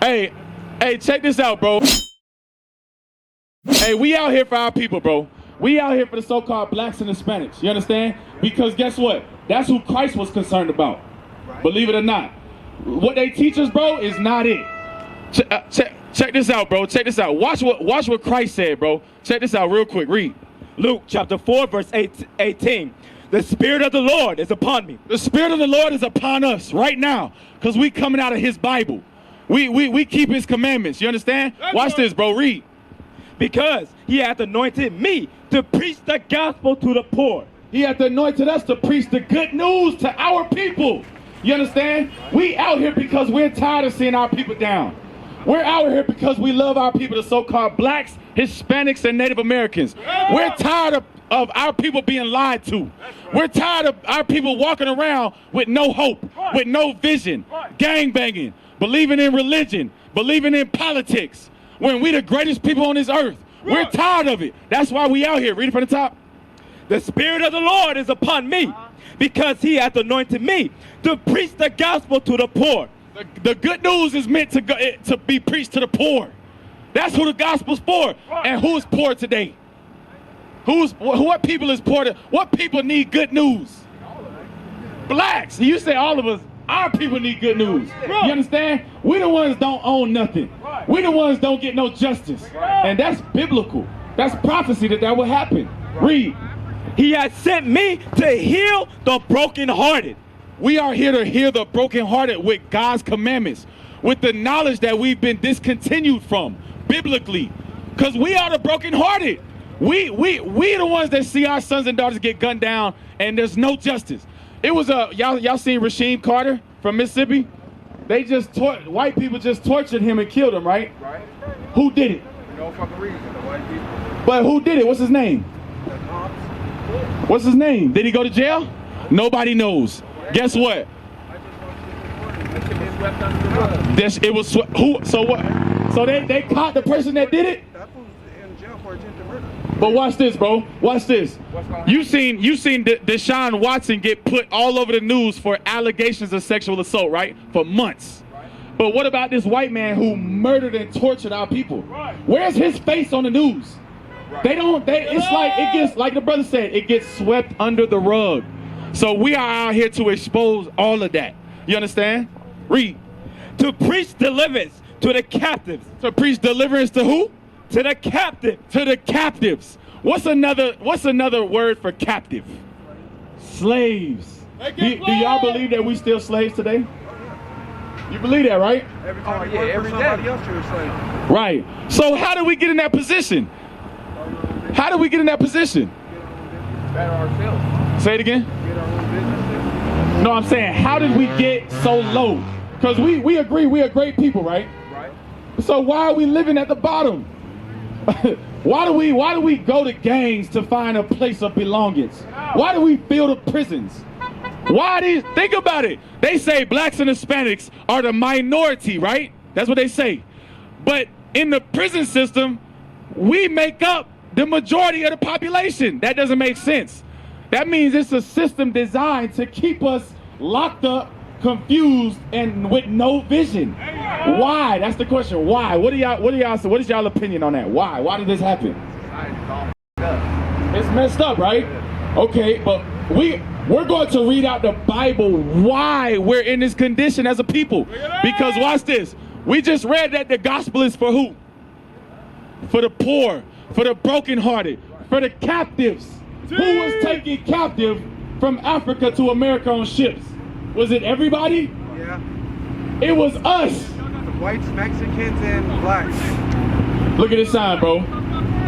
Hey, check this out, bro. Hey, we out here for our people, bro. We out here for the so-called blacks and Hispanics. You understand? Because guess what? That's who Christ was concerned about. Right. Believe it or not. What they teach us, bro, is not it. Check this out, bro. Check this out. Watch what Christ said, bro. Check this out real quick. Read. Luke chapter 4, verse 18. The Spirit of the Lord is upon me. The Spirit of the Lord is upon us right now because we coming out of his Bible. We keep his commandments. You understand? Watch this, bro. Read. Because he hath anointed me to preach the gospel to the poor. He hath anointed us to preach the good news to our people. You understand? We out here because we're tired of seeing our people down. We're out here because we love our people, the so-called blacks, Hispanics, and Native Americans. We're tired of our people being lied to. We're tired of our people walking around with no hope, with no vision, gangbanging, believing in religion, believing in politics, when we the greatest people on this earth. We're tired of it. That's why we out here. Read it from the top. The Spirit of the Lord is upon me, because he hath anointed me to preach the gospel to the poor. The good news is meant to be preached to the poor. That's who the gospel's for. And who is poor today? What people is poor? What people need good news? Blacks. You say all of us. Our people need good news. You understand? We the ones don't own nothing. We the ones don't get no justice. And that's biblical. That's prophecy that will happen. Read. He has sent me to heal the brokenhearted. We are here to heal the brokenhearted with God's commandments, with the knowledge that we've been discontinued from biblically, because we are the brokenhearted. We the ones that see our sons and daughters get gunned down and there's no justice. It was y'all seen Rasheem Carter from Mississippi? They just white people just tortured him and killed him, right? Right. Who did it? No fucking reason, the white people. But who did it? What's his name? What's his name? Did he go to jail? Nobody knows. Guess what? It was who? So what? So they caught the person that did it. That was in jail for attempted murder. But watch this, bro. Watch this. You seen Deshaun Watson get put all over the news for allegations of sexual assault, right? For months. But what about this white man who murdered and tortured our people? Where's his face on the news? It's like it gets, like the brother said, it gets swept under the rug. So we are out here to expose all of that. You understand? Read. To preach deliverance to the captives. To preach deliverance to who? To the captive. To the captives. What's another word for captive? Slaves. Do y'all believe that we still slaves today? You believe that, right? Every time every day. Else you're a slave. Right. So how did we get in that position? How did we get in that position? Better ourselves. Say it again. Get our own businesses. No, I'm saying, how did we get so low? Because we agree we are great people, right? Right. So why are we living at the bottom? Why do we go to gangs to find a place of belongings? Why do we fill the prisons? Think about it. They say blacks and Hispanics are the minority, right? That's what they say. But in the prison system, we make up the majority of the population. That doesn't make sense. That means it's a system designed to keep us locked up, confused, and with no vision. Why? That's the question. Why? What is y'all opinion on that? Why? Why did this happen? It's messed up, right? Okay, but we're going to read out the Bible why we're in this condition as a people. Because watch this. We just read that the gospel is for who? For the poor, for the brokenhearted, for the captives. Who was taken captive from Africa to America on ships? Was it everybody? Yeah. It was us. The whites, Mexicans, and blacks. Look at this sign, bro.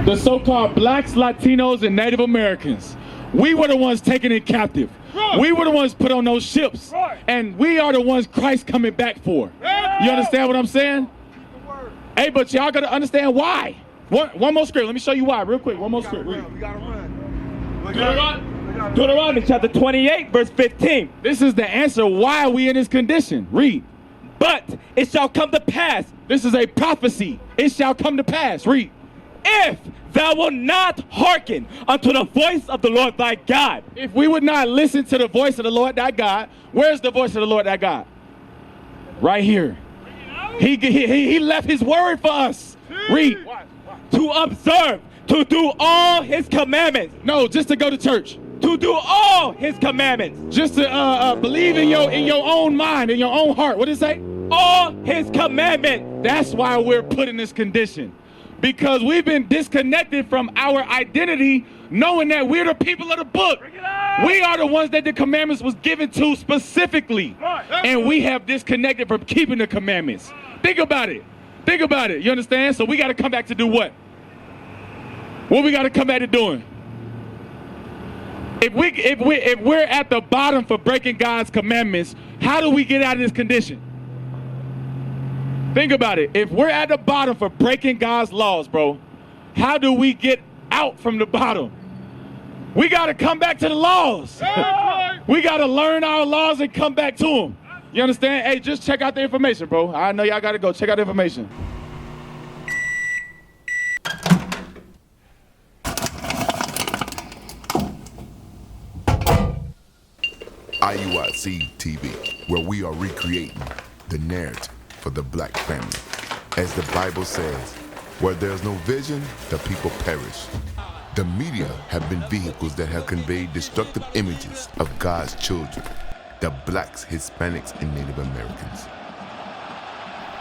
The so-called blacks, Latinos, and Native Americans. We were the ones taken in captive. We were the ones put on those ships. And we are the ones Christ coming back for. You understand what I'm saying? Hey, but y'all got to understand why. One more script. Let me show you why real quick. One more script. We got to run. Deuteronomy chapter 28, verse 15. This is the answer why we in this condition. Read. But it shall come to pass. This is a prophecy. It shall come to pass. Read. If thou wilt not hearken unto the voice of the Lord thy God. If we would not listen to the voice of the Lord thy God, where's the voice of the Lord thy God? Right here. He left his word for us. Read. To observe, to do all his commandments. No, just to go to church. To do all his commandments. Just to believe in your own mind, in your own heart. What does it say? All his commandments. That's why we're put in this condition. Because we've been disconnected from our identity, knowing that we're the people of the book. We are the ones that the commandments was given to specifically. And we have disconnected from keeping the commandments. Think about it. Think about it. You understand? So we got to come back to do what? What we got to come back to doing? If we're at the bottom for breaking God's commandments, how do we get out of this condition? Think about it. If we're at the bottom for breaking God's laws, bro, how do we get out from the bottom? We got to come back to the laws. We got to learn our laws and come back to them. You understand? Hey, just check out the information, bro. I know y'all got to go. Check out the information. IUIC TV, where we are recreating the narrative for the black family. As the Bible says, where there's no vision, the people perish. The media have been vehicles that have conveyed destructive images of God's children, the blacks, Hispanics, and Native Americans.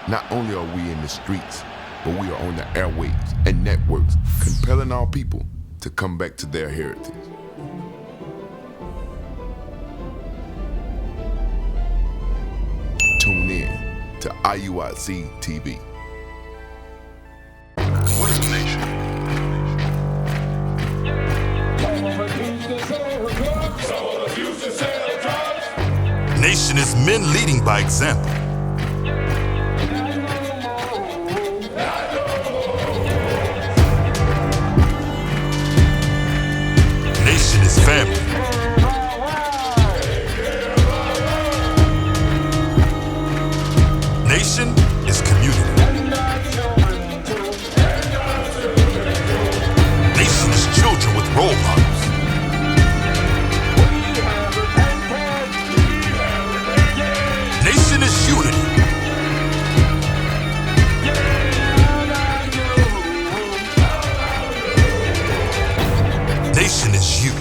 Not only are we in the streets, but we are on the airwaves and networks, compelling our people to come back to their heritage. Tune in to IUIC TV. What is a nation? Nation is men leading by example. Nation is family. Nation is community. Nation is children with role models. Nation is unity. Nation is you.